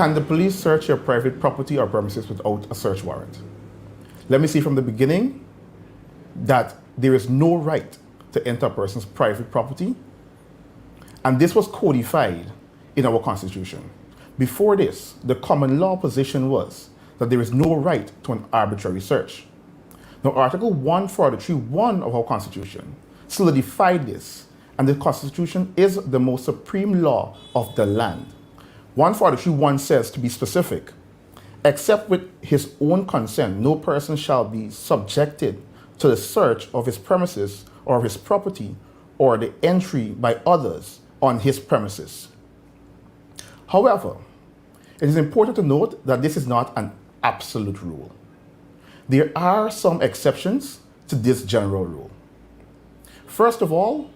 Can the police search your private property or premises without a search warrant? Let me say from the beginning that there is no right to enter a person's private property, and this was codified in our Constitution. Before this, the common law position was that there is no right to an arbitrary search. Now, Article 143(1) of our Constitution solidified this, and the Constitution is the most supreme law of the land. 143(1) says, to be specific, except with his own consent, no person shall be subjected to the search of his premises or of his property or the entry by others on his premises. However, it is important to note that this is not an absolute rule. There are some exceptions to this general rule. First of all,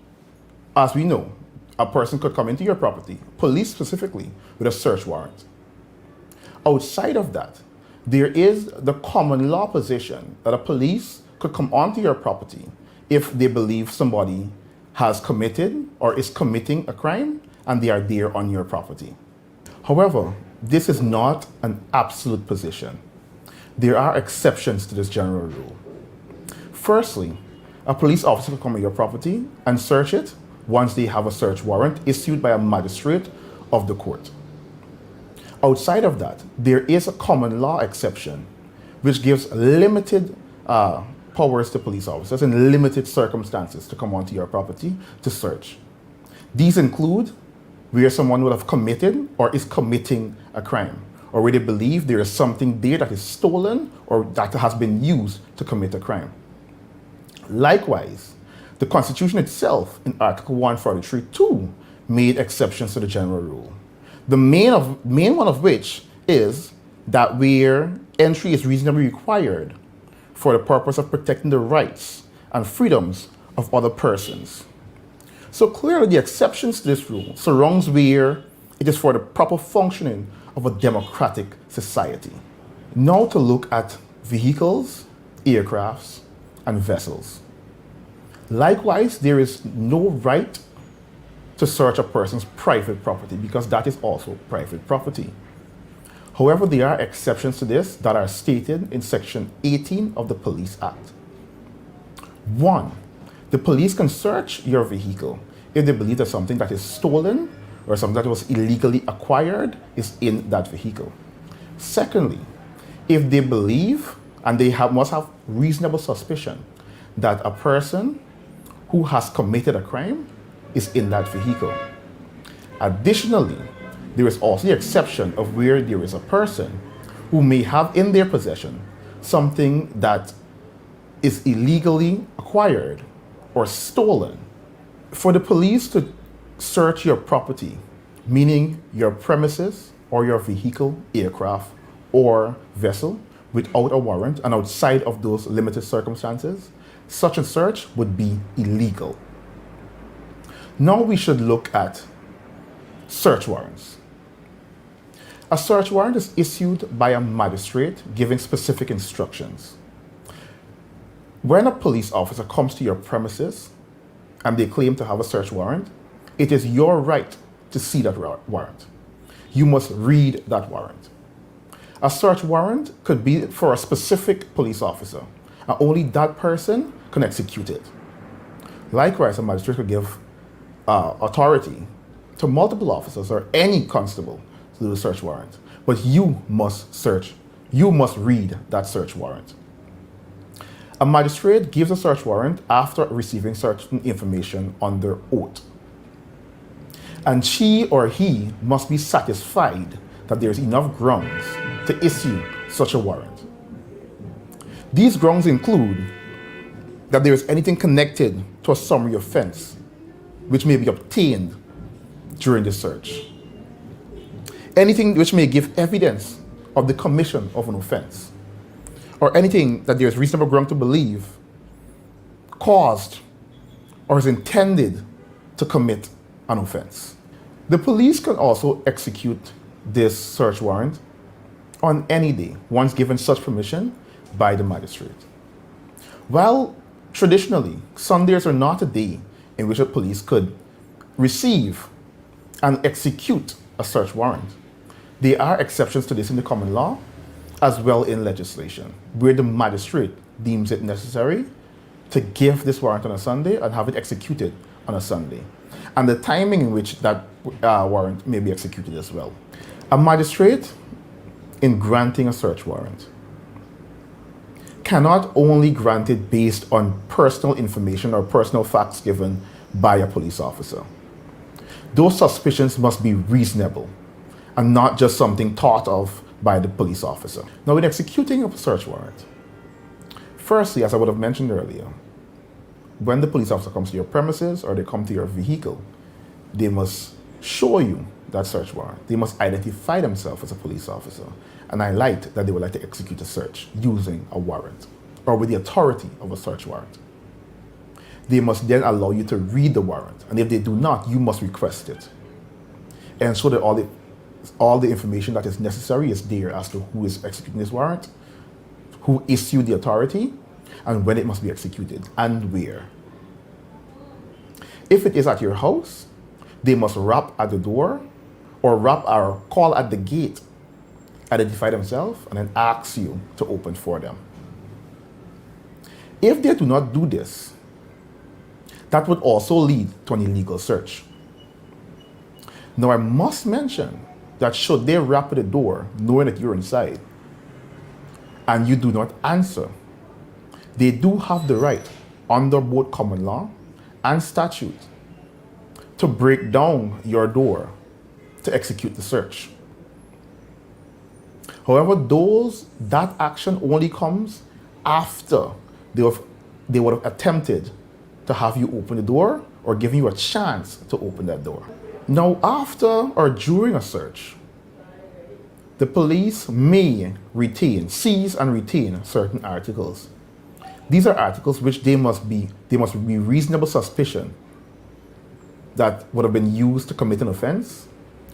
as we know, a person could come into your property, police specifically, with a search warrant. Outside of that, there is the common law position that a police could come onto your property if they believe somebody has committed or is committing a crime and they are there on your property. However, this is not an absolute position. There are exceptions to this general rule. Firstly, a police officer can come to your property and search it once they have a search warrant issued by a magistrate of the court. Outside of that, there is a common law exception which gives limited powers to police officers in limited circumstances to come onto your property to search. These include where someone would have committed or is committing a crime, or where they believe there is something there that is stolen or that has been used to commit a crime. Likewise, the Constitution itself in Article 143(2) made exceptions to the general rule. The main one of which is that where entry is reasonably required for the purpose of protecting the rights and freedoms of other persons. So clearly the exceptions to this rule surrounds where it is for the proper functioning of a democratic society. Now to look at vehicles, aircrafts, and vessels. Likewise, there is no right to search a person's private property because that is also private property. However, there are exceptions to this that are stated in Section 18 of the Police Act. 1. The police can search your vehicle if they believe that something that is stolen or something that was illegally acquired is in that vehicle. Secondly, if they believe and they must have reasonable suspicion that a person who has committed a crime is in that vehicle. Additionally, there is also the exception of where there is a person who may have in their possession something that is illegally acquired or stolen. For the police to search your property, meaning your premises or your vehicle, aircraft, or vessel without a warrant and outside of those limited circumstances, such a search would be illegal. Now we should look at search warrants. A search warrant is issued by a magistrate giving specific instructions. When a police officer comes to your premises and they claim to have a search warrant, it is your right to see that warrant. You must read that warrant. A search warrant could be for a specific police officer, and only that person can execute it. Likewise, a magistrate could give authority to multiple officers or any constable to do a search warrant, but you must read that search warrant. A magistrate gives a search warrant after receiving certain information under oath, and she or he must be satisfied that there is enough grounds to issue such a warrant. These grounds include that there is anything connected to a summary offense which may be obtained during the search, anything which may give evidence of the commission of an offense, or anything that there is reasonable ground to believe caused or is intended to commit an offense. The police can also execute this search warrant on any day, once given such permission by the magistrate. While traditionally, Sundays are not a day in which the police could receive and execute a search warrant, There are exceptions to this in the common law as well in legislation, where the magistrate deems it necessary to give this warrant on a Sunday and have it executed on a Sunday, and the timing in which that warrant may be executed as well. A magistrate, in granting a search warrant, cannot only grant it based on personal information or personal facts given by a police officer. Those suspicions must be reasonable and not just something thought of by the police officer. Now, in executing a search warrant, firstly, as I would have mentioned earlier, when the police officer comes to your premises or they come to your vehicle, they must show you that search warrant. They must identify themselves as a police officer and highlight that they would like to execute a search using a warrant or with the authority of a search warrant. They must then allow you to read the warrant, and if they do not, you must request it. And so that all the information that is necessary is there as to who is executing this warrant, who issued the authority, and when it must be executed, and where. If it is at your house, they must rap at the door or rap or call at the gate, identify themselves, and then ask you to open for them. If they do not do this, that would also lead to an illegal search. Now, I must mention that should they rap at the door knowing that you're inside and you do not answer, they do have the right under both common law and statute to break down your door to execute the search. However, that action only comes after they would have attempted to have you open the door or giving you a chance to open that door. Now, after or during a search, the police may seize and retain certain articles. These are articles which they must be reasonable suspicion that would have been used to commit an offense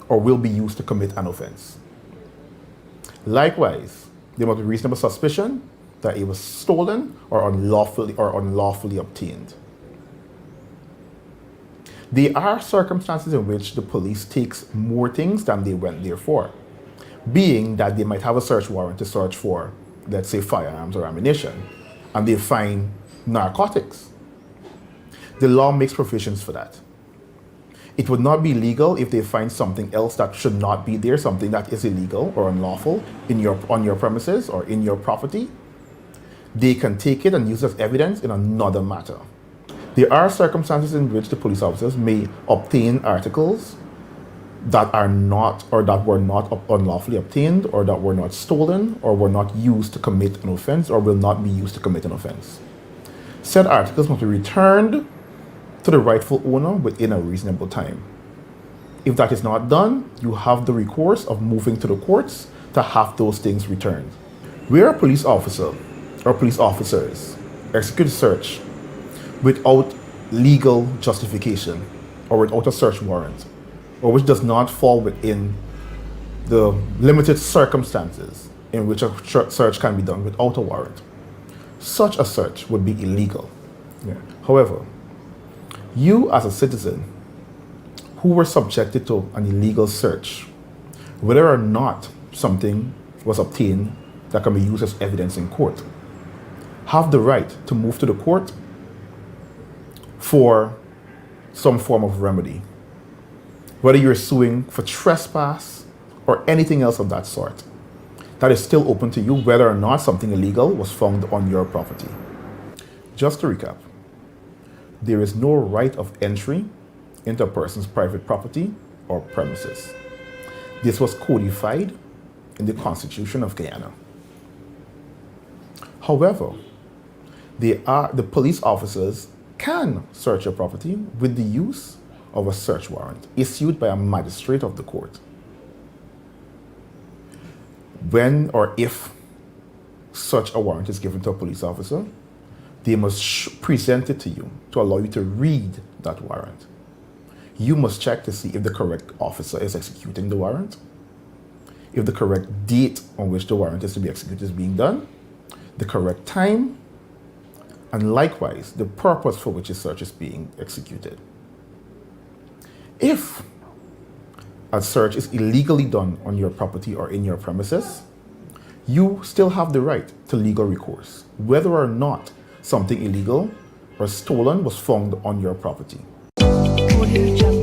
or will be used to commit an offense. Likewise, there must be reasonable suspicion that it was stolen or unlawfully obtained. There are circumstances in which the police takes more things than they went there for, being that they might have a search warrant to search for, let's say, firearms or ammunition, and they find narcotics. The law makes provisions for that. It would not be legal if they find something else that should not be there, something that is illegal or unlawful on your premises or in your property. They can take it and use it as evidence in another matter. There are circumstances in which the police officers may obtain articles that are not or that were not unlawfully obtained or that were not stolen or were not used to commit an offense or will not be used to commit an offense. Said articles must be returned to the rightful owner within a reasonable time. If that is not done, you have the recourse of moving to the courts to have those things returned. Where a police officer or police officers execute a search without legal justification or without a search warrant, or which does not fall within the limited circumstances in which a search can be done without a warrant, such a search would be illegal. Yeah. However, you as a citizen who were subjected to an illegal search, whether or not something was obtained that can be used as evidence in court, have the right to move to the court for some form of remedy, whether you're suing for trespass or anything else of that sort. That is still open to you, whether or not something illegal was found on your property. Just to recap, there is no right of entry into a person's private property or premises. This was codified in the Constitution of Guyana. However, the police officers can search your property with the use of a search warrant issued by a magistrate of the court. When or if such a warrant is given to a police officer, they must present it to you to allow you to read that warrant. You must check to see if the correct officer is executing the warrant, if the correct date on which the warrant is to be executed is being done, the correct time, and likewise, the purpose for which a search is being executed. If a search is illegally done on your property or in your premises, you still have the right to legal recourse, whether or not something illegal or stolen was found on your property. Audio Jungle.